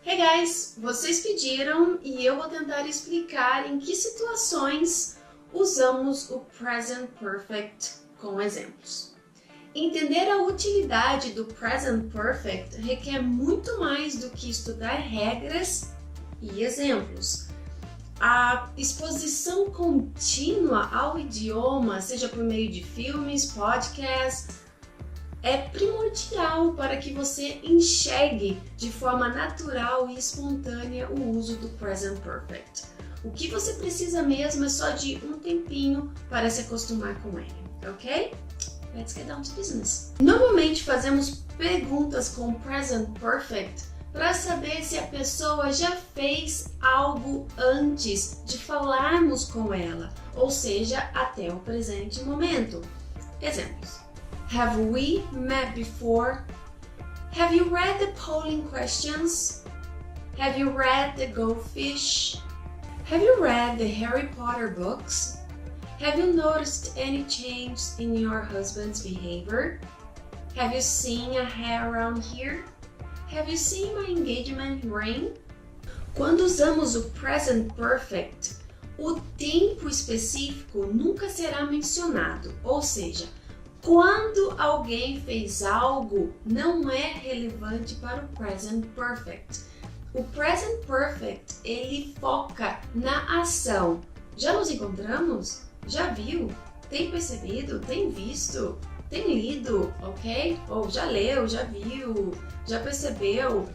Hey guys, vocês pediram e eu vou tentar explicar em que situações usamos o Present Perfect com exemplos. Entender a utilidade do Present Perfect requer muito mais do que estudar regras e exemplos. A exposição contínua ao idioma, seja por meio de filmes, podcasts, é primordial para que você enxergue de forma natural e espontânea o uso do Present Perfect. O que você precisa mesmo é só de um tempinho para se acostumar com ele, ok? Let's get down to business. Normalmente fazemos perguntas com Present Perfect para saber se a pessoa já fez algo antes de falarmos com ela, ou seja, até o presente momento. Exemplos. Have we met before? Have you read the polling questions? Have you read the Goldfish? Have you read the Harry Potter books? Have you noticed any change in your husband's behavior? Have you seen a hair around here? Have you seen my engagement ring? Quando usamos o Present Perfect, o tempo específico nunca será mencionado, ou seja, quando alguém fez algo não é relevante para o Present Perfect. O Present Perfect, ele foca na ação. Já nos encontramos? Já viu? Tem percebido? Tem visto? Tem lido? Ok? Ou já leu, já viu, já percebeu?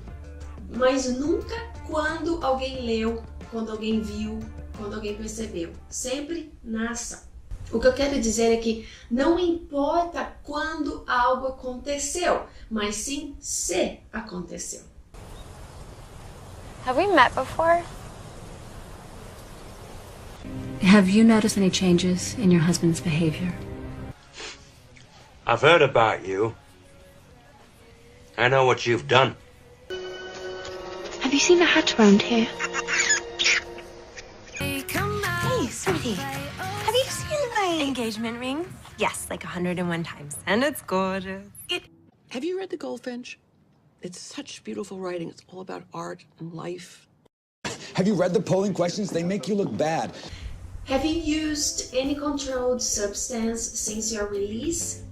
Mas nunca quando alguém leu, quando alguém viu, quando alguém percebeu. Sempre na ação. O que eu quero dizer é que não importa quando algo aconteceu, mas sim se aconteceu. Have we met before? Have you noticed any changes in your husband's behavior? I've heard about you. I know what you've done. Have you seen a hat around here? Hey, sweetie. Have you seen my engagement ring? Yes, like 101 times. And it's gorgeous. Have you read The Goldfinch? It's such beautiful writing. It's all about art and life. Have you read the polling questions? They make you look bad. Have you used any controlled substance since your release?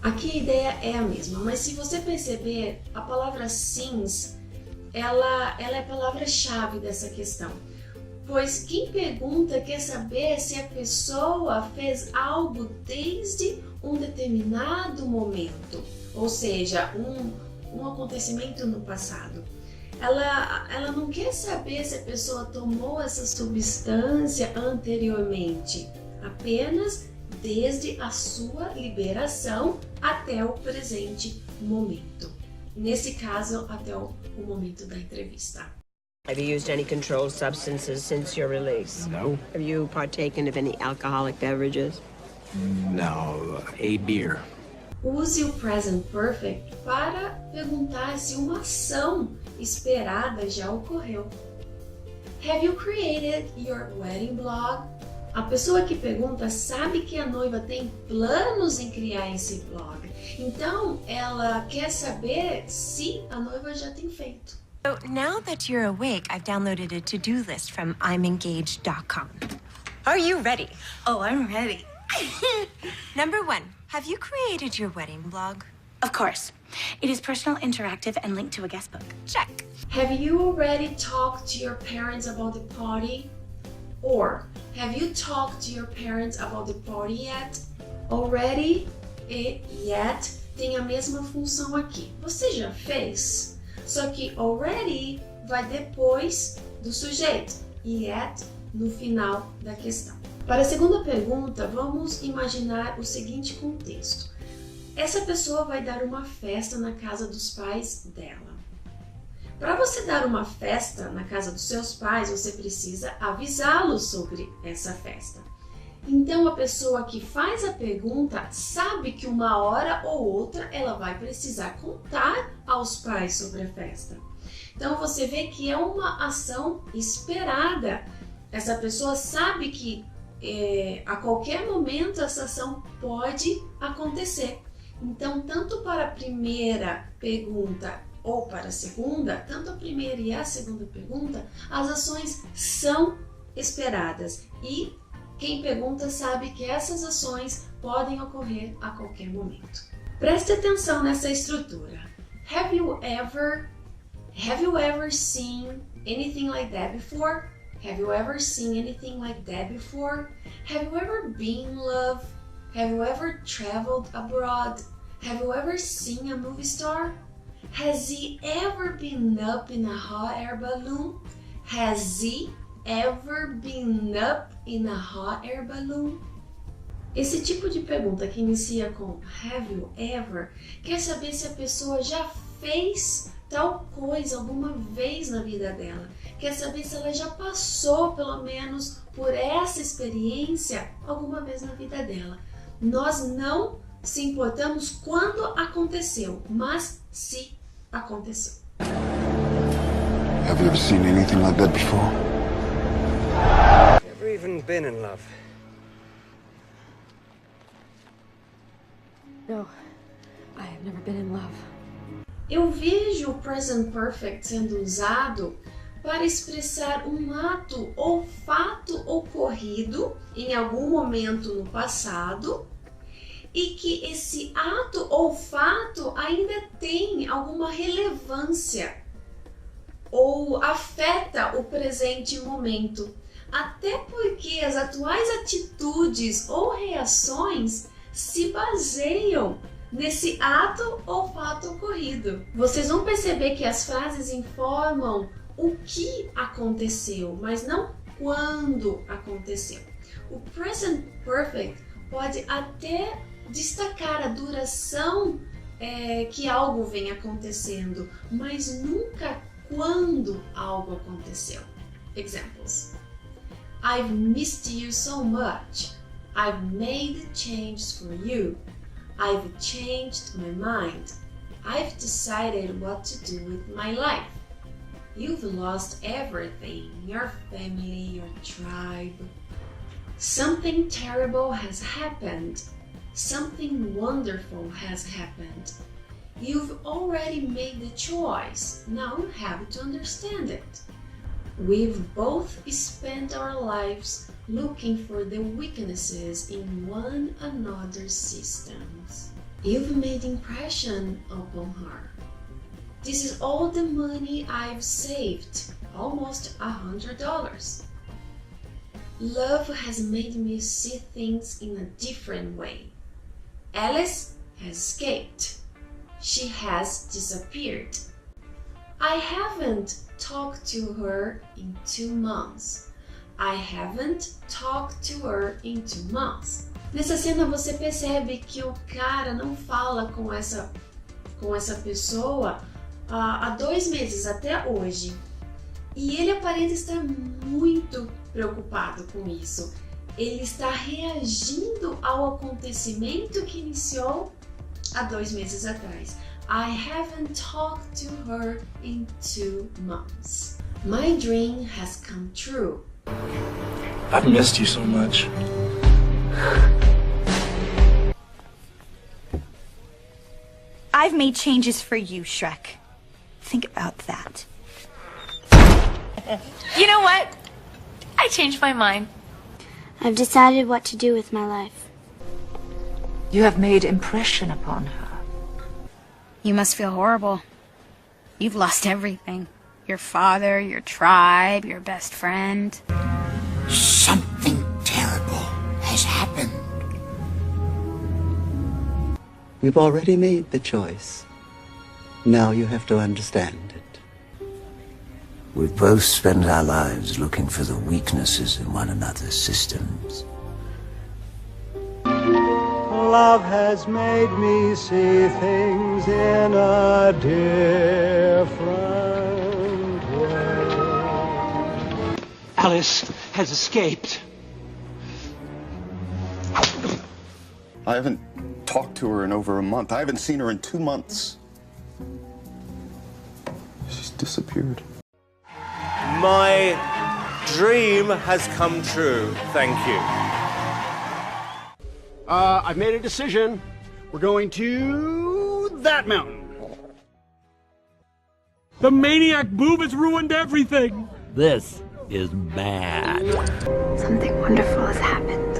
Aqui a ideia é a mesma, mas se você perceber, a palavra since, ela é a palavra-chave dessa questão. Pois quem pergunta quer saber se a pessoa fez algo desde um determinado momento, ou seja, um acontecimento no passado. Ela não quer saber se a pessoa tomou essa substância anteriormente, apenas desde a sua liberação até o presente momento. Nesse caso, até o momento da entrevista. Have you used any controlled substances since your release? No. Have you partaken of any alcoholic beverages? No, a beer. Use o Present Perfect para perguntar se uma ação esperada já ocorreu. Have you created your wedding blog? A pessoa que pergunta sabe que a noiva tem planos em criar esse blog. Então, ela quer saber se a noiva já tem feito. So now that you're awake, I've downloaded a to-do list from imengaged.com. Are you ready? Oh, I'm ready. Number 1, have you created your wedding blog? Of course. It is personal, interactive, and linked to a guest book. Check. Have you already talked to your parents about the party? Or, have you talked to your parents about the party yet? Already e yet tem a mesma função aqui. Você já fez? Só que already vai depois do sujeito e yet no final da questão. Para a segunda pergunta, vamos imaginar o seguinte contexto. Essa pessoa vai dar uma festa na casa dos pais dela. Para você dar uma festa na casa dos seus pais, você precisa avisá-los sobre essa festa. Então, a pessoa que faz a pergunta sabe que uma hora ou outra ela vai precisar contar aos pais sobre a festa. Então, você vê que é uma ação esperada. Essa pessoa sabe que a qualquer momento essa ação pode acontecer. Então, tanto para a primeira pergunta ou para a segunda, tanto a primeira e a segunda pergunta, as ações são esperadas e quem pergunta sabe que essas ações podem ocorrer a qualquer momento. Preste atenção nessa estrutura. Have you ever seen anything like that before? Have you ever seen anything like that before? Have you ever been in love? Have you ever traveled abroad? Have you ever seen a movie star? Has he ever been up in a hot air balloon? Has he ever been up in a hot air balloon? Esse tipo de pergunta que inicia com have you ever quer saber se a pessoa já fez tal coisa alguma vez na vida dela. Quer saber se ela já passou pelo menos por essa experiência alguma vez na vida dela. Nós não se importamos quando aconteceu, mas se aconteceu. Have you ever seen anything like that before? Ever even been in love? No, I have never been in love. Eu vejo o present perfect sendo usado para expressar um ato ou fato ocorrido em algum momento no passado e que esse ato ou fato ainda tem alguma relevância ou afeta o presente momento, até porque as atuais atitudes ou reações se baseiam nesse ato ou fato ocorrido. Vocês vão perceber que as frases informam o que aconteceu, mas não quando aconteceu. O present perfect pode até destacar a duração que algo vem acontecendo, mas nunca quando algo aconteceu. Examples. I've missed you so much. I've made changes for you. I've changed my mind. I've decided what to do with my life. You've lost everything, your family, your tribe. Something terrible has happened. Something wonderful has happened. You've already made the choice. Now you have to understand it. We've both spent our lives looking for the weaknesses in one another's systems. You've made impression upon her. This is all the money I've saved, almost $100. Love has made me see things in a different way. Alice has escaped. She has disappeared. I haven't talked to her in 2 months. I haven't talked to her in 2 months. Nessa cena você percebe que o cara não fala com essa pessoa há 2 meses, até hoje. E ele aparenta estar muito preocupado com isso. Ele está reagindo ao acontecimento que iniciou há 2 meses atrás. I haven't talked to her in 2 months. My dream has come true. I've missed you so much. I've made changes for you, Shrek. Think about that. You know what? I changed my mind. I've decided what to do with my life. You have made impression upon her. You must feel horrible. You've lost everything. Your father, your tribe, your best friend. Something terrible has happened. We've already made the choice. Now you have to understand it. We've both spent our lives looking for the weaknesses in one another's systems. Love has made me see things in a different way. Alice has escaped. I haven't talked to her in over a month. I haven't seen her in 2 months. She's disappeared. My dream has come true. Thank you. I've made a decision. We're going to that mountain. The maniac boob has ruined everything. This is bad. Something wonderful has happened.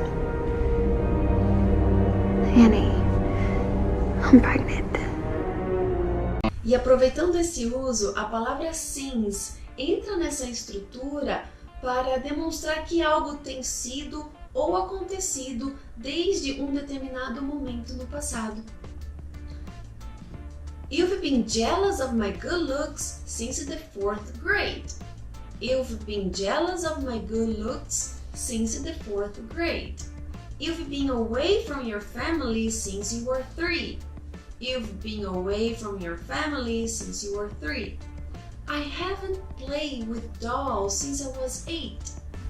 Annie, I'm pregnant. E aproveitando esse uso, a palavra since entra nessa estrutura para demonstrar que algo tem sido ou acontecido desde um determinado momento no passado. You've been jealous of my good looks since the 4th grade. You've been jealous of my good looks since the 4th grade. You've been away from your family since you were 3. You've been away from your family since you were 3. I haven't played with dolls since I was 8.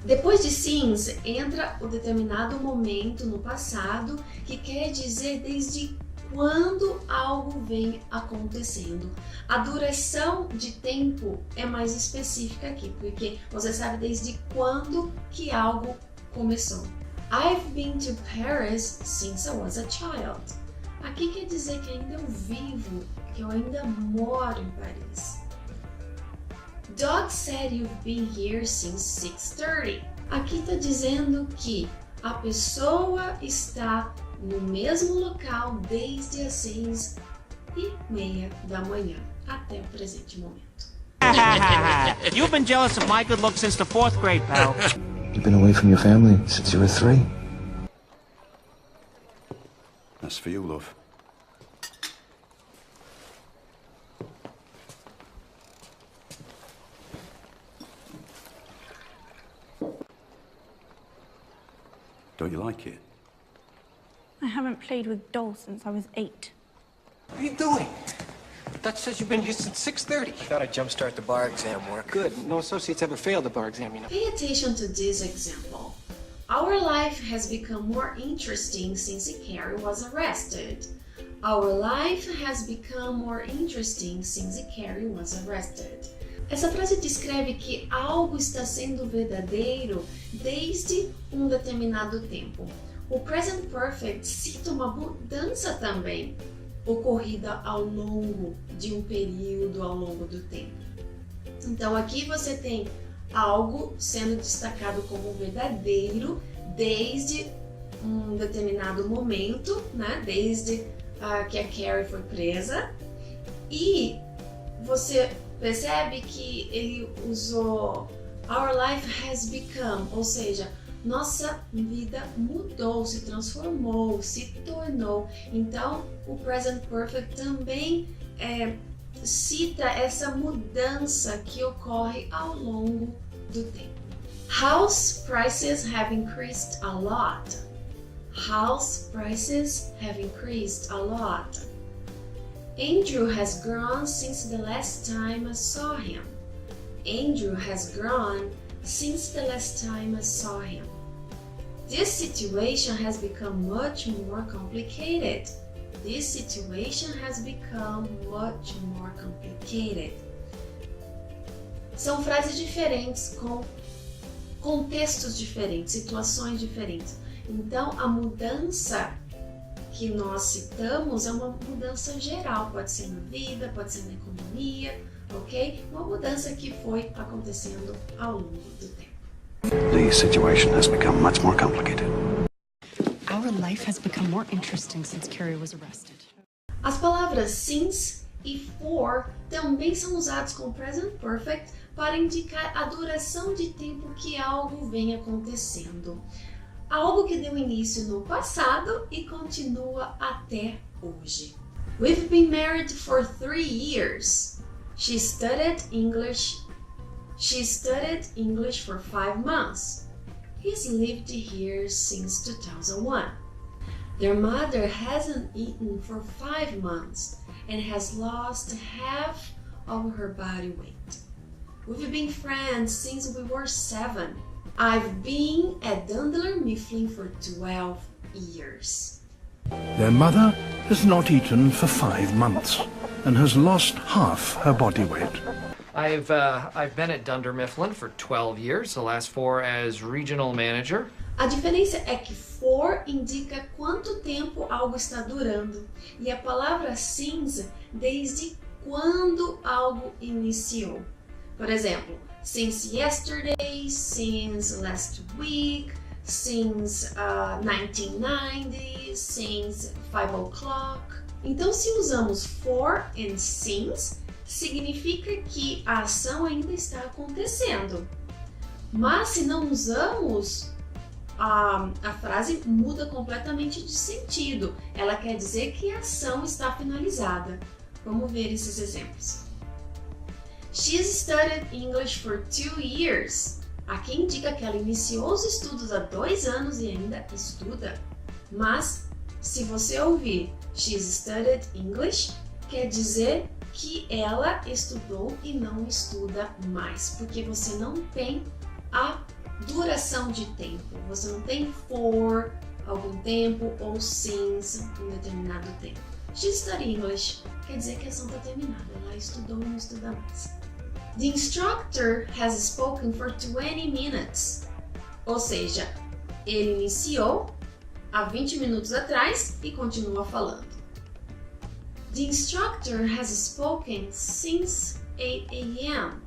Depois de since entra o determinado momento no passado, que quer dizer desde quando algo vem acontecendo. A duração de tempo é mais específica aqui, porque você sabe desde quando que algo começou. I've been to Paris since I was a child. Aqui quer dizer que ainda eu vivo, que eu ainda moro em Paris. Doug said you've been here since 6:30. Aqui está dizendo que a pessoa está no mesmo local desde as 6:30 da manhã até o presente momento. You've been jealous of my good looks since the 4th grade, pal. You've been away from your family since you were 3. That's for you, love. Don't you like it? I haven't played with dolls since I was 8. What are you doing? Dutch says you've been here since 6:30. I thought I'd jumpstart the bar exam work. Good. No associates ever failed the bar exam, you know. Pay attention to this example. Our life has become more interesting since Carrie was arrested. Our life has become more interesting since Carrie was arrested. Essa frase descreve que algo está sendo verdadeiro desde um determinado tempo. O present perfect cita uma mudança também, ocorrida ao longo de um período, ao longo do tempo. Então aqui você tem algo sendo destacado como verdadeiro desde um determinado momento, né? Desde que a Carrie foi presa, e você percebe que ele usou our life has become, ou seja, nossa vida mudou, se transformou, se tornou. Então, o present perfect também cita essa mudança que ocorre ao longo do tempo. House prices have increased a lot. House prices have increased a lot. Andrew has grown since the last time I saw him. Andrew has grown since the last time I saw him. This situation has become much more complicated. This situation has become much more complicated. São frases diferentes com contextos diferentes, situações diferentes. Então, a mudança que nós citamos é uma mudança geral, pode ser na vida, pode ser na economia, ok? Uma mudança que foi acontecendo ao longo do tempo. The situation has become much more complicated. Our life has become more interesting since Carrie was arrested. As palavras since e for também são usados com present perfect para indicar a duração de tempo que algo vem acontecendo. Algo que deu início no passado e continua até hoje. We've been married for 3 years. She studied English for 5 months. He's lived here since 2001. Their mother hasn't eaten for 5 months and has lost half of her body weight. We've been friends since we were 7. I've been at Dunder Mifflin for 12 years. Their mother has not eaten for 5 months and has lost half her body weight. I've been at Dunder Mifflin for 12 years, the last 4 as regional manager. A diferença é que for indica quanto tempo algo está durando e a palavra since desde quando algo iniciou. Por exemplo, since yesterday, since last week, since 1990, since 5 o'clock. Então, se usamos for and since, significa que a ação ainda está acontecendo. Mas se não usamos, a frase muda completamente de sentido. Ela quer dizer que a ação está finalizada. Vamos ver esses exemplos. She's studied English for 2 years. Aqui indica que ela iniciou os estudos há 2 anos e ainda estuda. Mas, se você ouvir She's studied English, quer dizer que ela estudou e não estuda mais, porque você não tem a duração de tempo. Você não tem for algum tempo ou since um determinado tempo. She studied English quer dizer que a ação está terminada. Ela estudou e não estuda mais. The instructor has spoken for 20 minutes. Ou seja, ele iniciou há 20 minutos atrás e continua falando. The instructor has spoken since 8 a.m.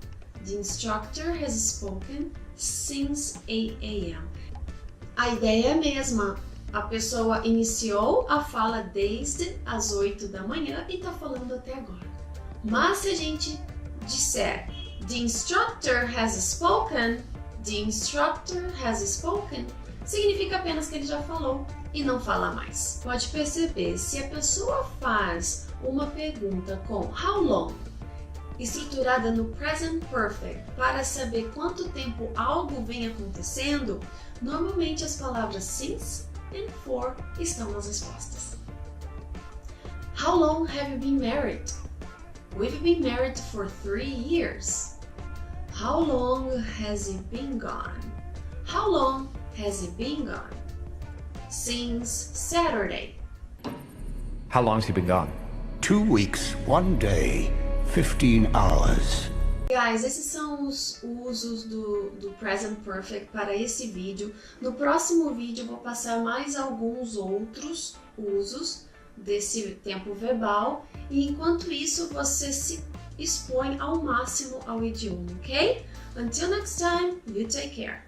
The instructor has spoken since 8 a.m. A ideia é a mesma. A pessoa iniciou a fala desde as 8 da manhã e está falando até agora. Mas se a gente disser The instructor has spoken, the instructor has spoken, significa apenas que ele já falou e não fala mais. Pode perceber, se a pessoa faz uma pergunta com how long, estruturada no present perfect, para saber quanto tempo algo vem acontecendo, normalmente as palavras since and for estão nas respostas. How long have you been married? We've been married for 3 years. How long has he been gone? How long has he been gone? Since Saturday. How long's he been gone? 2 weeks, 1 day, 15 hours. Guys, esses são os usos do Present Perfect para esse vídeo. No próximo vídeo eu vou passar mais alguns outros usos desse tempo verbal. E enquanto isso, você se expõe ao máximo ao idioma, ok? Until next time, you take care.